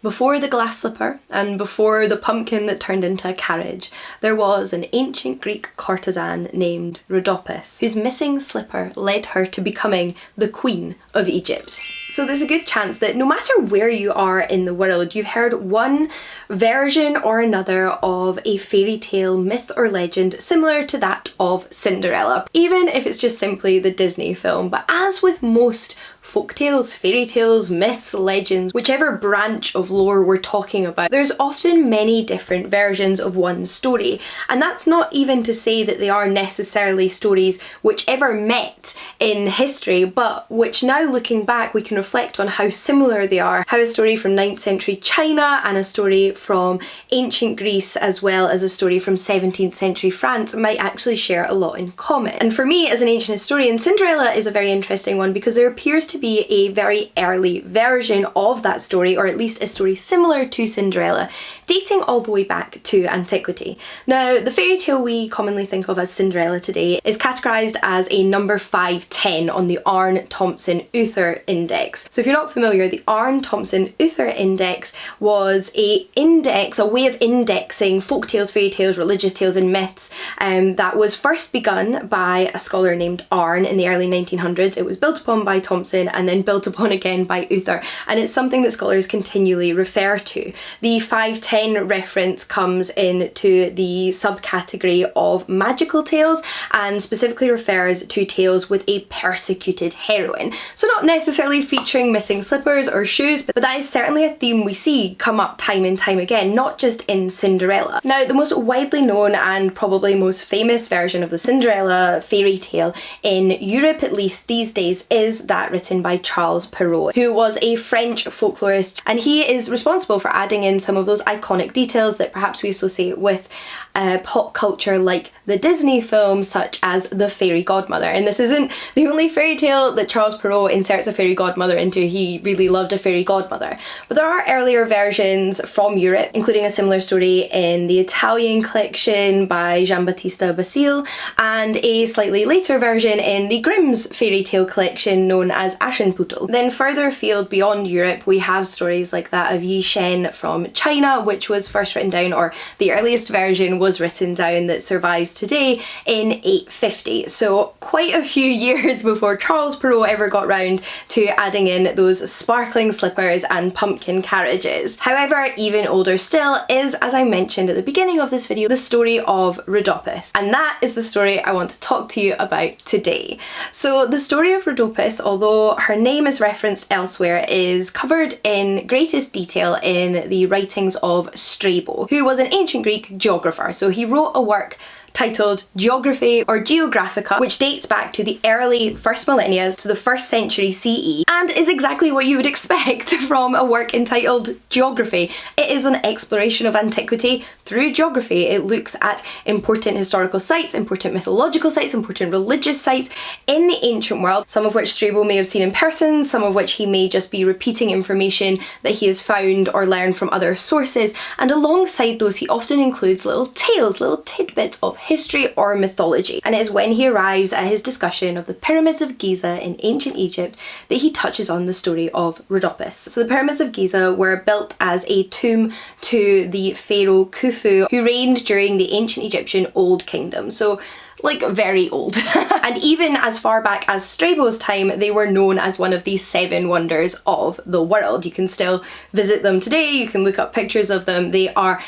Before the glass slipper and before the pumpkin that turned into a carriage, there was an ancient Greek courtesan named Rhodopis, whose missing slipper led her to becoming the Queen of Egypt. So there's a good chance that no matter where you are in the world, you've heard one version or another of a fairy tale, myth or legend similar to that of Cinderella, even if it's just simply the Disney film. But as with most folktales, fairy tales, myths, legends, whichever branch of lore we're talking about, there's often many different versions of one story. And that's not even to say that they are necessarily stories which ever met in history, but which now looking back we can reflect on how similar they are, how a story from 9th century China and a story from ancient Greece as well as a story from 17th century France might actually share a lot in common. And for me as an ancient historian, Cinderella is a very interesting one because there appears to be a very early version of that story, or at least a story similar to Cinderella, dating all the way back to antiquity. Now, the fairy tale we commonly think of as Cinderella today is categorised as a number 510 on the Arne-Thompson-Uther Index. So if you're not familiar, the Arne-Thompson-Uther Index was a way of indexing folktales, fairy tales, religious tales and myths that was first begun by a scholar named Arne in the early 1900s. It was built upon by Thompson and then built upon again by Uther, and it's something that scholars continually refer to. The 510 reference comes into the subcategory of magical tales and specifically refers to tales with a persecuted heroine. So not necessarily featuring missing slippers or shoes, but that is certainly a theme we see come up time and time again, not just in Cinderella. Now, the most widely known and probably most famous version of the Cinderella fairy tale in Europe, at least these days, is that written by Charles Perrault, who was a French folklorist, and he is responsible for adding in some of those iconic details that perhaps we associate with pop culture like the Disney films, such as the fairy godmother. And this isn't the only fairy tale that Charles Perrault inserts a fairy godmother into. He really loved a fairy godmother. But there are earlier versions from Europe, including a similar story in the Italian collection by Giambattista Basile, and a slightly later version in the Grimm's fairy tale collection known as Aschenputtel. Then further afield beyond Europe, we have stories like that of Yi Shen from China, which was first written down, or the earliest version was written down, that survives today in 850. So quite a few years before Charles Perrault ever got round to adding in those sparkling slippers and pumpkin carriages. However, even older still is, as I mentioned at the beginning of this video, the story of Rhodopis. And that is the story I want to talk to you about today. So the story of Rhodopis, although her name is referenced elsewhere, is covered in greatest detail in the writings of Strabo, who was an ancient Greek geographer. So he wrote a work titled Geography or Geographica, which dates back to the early first millennia to the 1st century CE, and is exactly what you would expect from a work entitled Geography. It is an exploration of antiquity through geography. It looks at important historical sites, important mythological sites, important religious sites in the ancient world, some of which Strabo may have seen in person, some of which he may just be repeating information that he has found or learned from other sources, and alongside those he often includes little tales, little tidbits of history or mythology. And it is when he arrives at his discussion of the pyramids of Giza in ancient Egypt that he touches on the story of Rhodopis. So the pyramids of Giza were built as a tomb to the pharaoh Khufu, who reigned during the ancient Egyptian Old Kingdom. So like very old. And even as far back as Strabo's time, they were known as one of the 7 wonders of the world. You can still visit them today, you can look up pictures of them. They are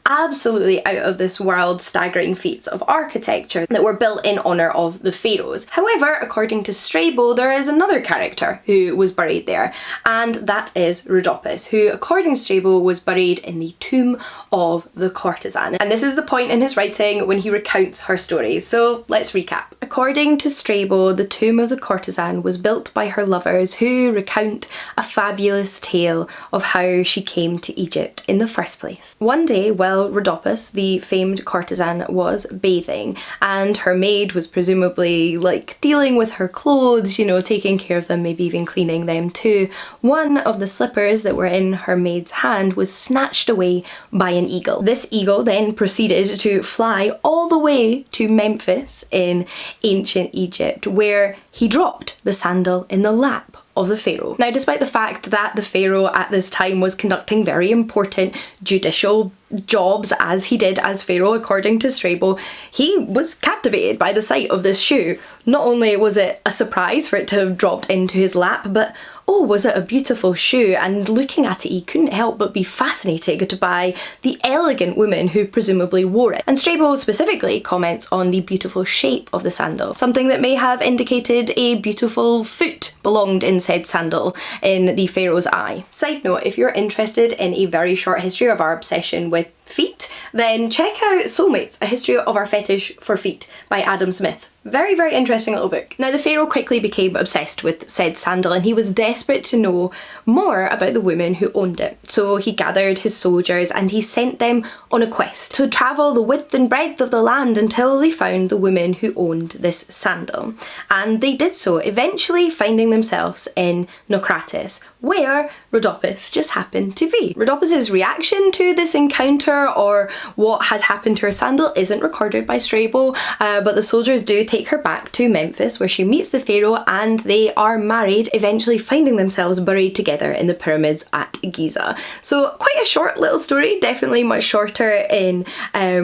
absolutely out of this world, staggering feats of architecture that were built in honour of the pharaohs. However, according to Strabo, there is another character who was buried there, and that is Rhodopis, who, according to Strabo, was buried in the tomb of the courtesan. And this is the point in his writing when he recounts her story. So let's recap. According to Strabo, the tomb of the courtesan was built by her lovers, who recount a fabulous tale of how she came to Egypt in the first place. One day, while Rhodopis, the famed courtesan, was bathing, and her maid was presumably like dealing with her clothes, you know, taking care of them, maybe even cleaning them too, one of the slippers that were in her maid's hand was snatched away by an eagle. This eagle then proceeded to fly all the way to Memphis in ancient Egypt, where he dropped the sandal in the lap of the pharaoh. Now, despite the fact that the pharaoh at this time was conducting very important judicial jobs as he did as pharaoh according to Strabo, he was captivated by the sight of this shoe. Not only was it a surprise for it to have dropped into his lap, but oh, was it a beautiful shoe, and looking at it he couldn't help but be fascinated by the elegant woman who presumably wore it. And Strabo specifically comments on the beautiful shape of the sandal, something that may have indicated a beautiful foot belonged in said sandal in the pharaoh's eye. Side note, if you're interested in a very short history of our obsession with feet, then check out Solemates, A History of Our Fetish for Feet by Adam Zmith. Very, very interesting little book. Now, the pharaoh quickly became obsessed with said sandal, and he was desperate to know more about the woman who owned it. So he gathered his soldiers and he sent them on a quest to travel the width and breadth of the land until they found the woman who owned this sandal. And they did so, eventually finding themselves in Naucratis, where Rhodopis just happened to be. Rhodopis's reaction to this encounter or what had happened to her sandal isn't recorded by Strabo, but the soldiers do take her back to Memphis, where she meets the pharaoh and they are married, eventually finding themselves buried together in the pyramids at Giza. So quite a short little story, definitely much shorter in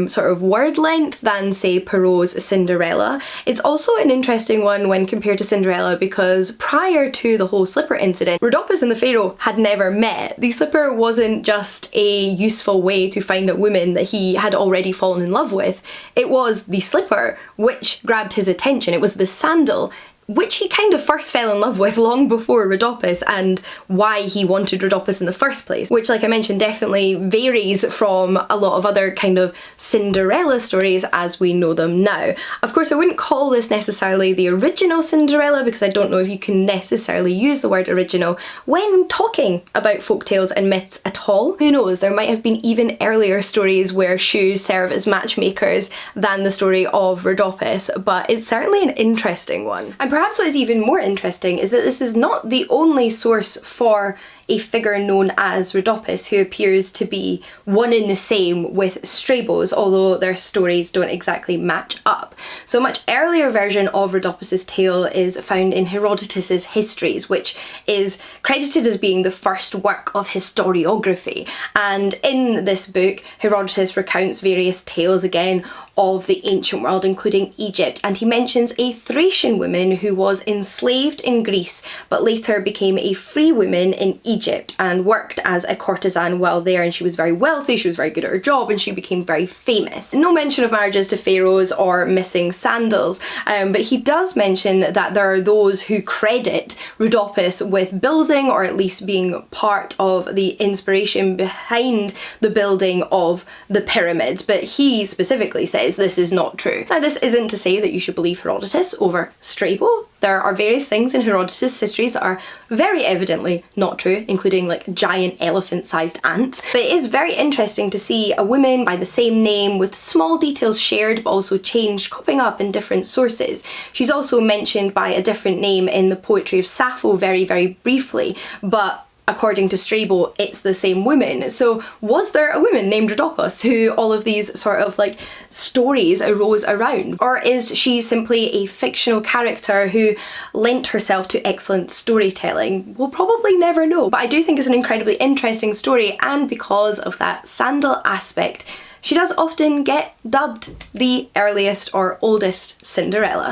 sort of word length than, say, Perrault's Cinderella. It's also an interesting one when compared to Cinderella because prior to the whole slipper incident, Rhodopis and the pharaoh had never met. The slipper wasn't just a useful way to find a woman that he had already fallen in love with. It was the slipper which grabbed his attention. It was the sandal which he kind of first fell in love with long before Rhodopis, and why he wanted Rhodopis in the first place, which, like I mentioned, definitely varies from a lot of other kind of Cinderella stories as we know them now. Of course, I wouldn't call this necessarily the original Cinderella because I don't know if you can necessarily use the word original when talking about folktales and myths at all. Who knows, there might have been even earlier stories where shoes serve as matchmakers than the story of Rhodopis, but it's certainly an interesting one. And perhaps what is even more interesting is that this is not the only source for a figure known as Rhodopis who appears to be one and the same with Strabo's, although their stories don't exactly match up. So a much earlier version of Rhodopis's tale is found in Herodotus Histories, which is credited as being the first work of historiography. And in this book, Herodotus recounts various tales again of the ancient world, including Egypt, and he mentions a Thracian woman who was enslaved in Greece but later became a free woman in Egypt and worked as a courtesan while there, and she was very wealthy, she was very good at her job, and she became very famous. No mention of marriages to pharaohs or missing sandals, but he does mention that there are those who credit Rhodopis with building, or at least being part of the inspiration behind the building of the pyramids, but he specifically says this is not true. Now, this isn't to say that you should believe Herodotus over Strabo. There are various things in Herodotus' histories that are very evidently not true, including like giant elephant-sized ants. But it is very interesting to see a woman by the same name with small details shared but also changed cropping up in different sources. She's also mentioned by a different name in the poetry of Sappho very, very briefly, but according to Strabo, it's the same woman. So was there a woman named Rhodopis who all of these sort of like stories arose around? Or is she simply a fictional character who lent herself to excellent storytelling? We'll probably never know, but I do think it's an incredibly interesting story, and because of that sandal aspect, she does often get dubbed the earliest or oldest Cinderella.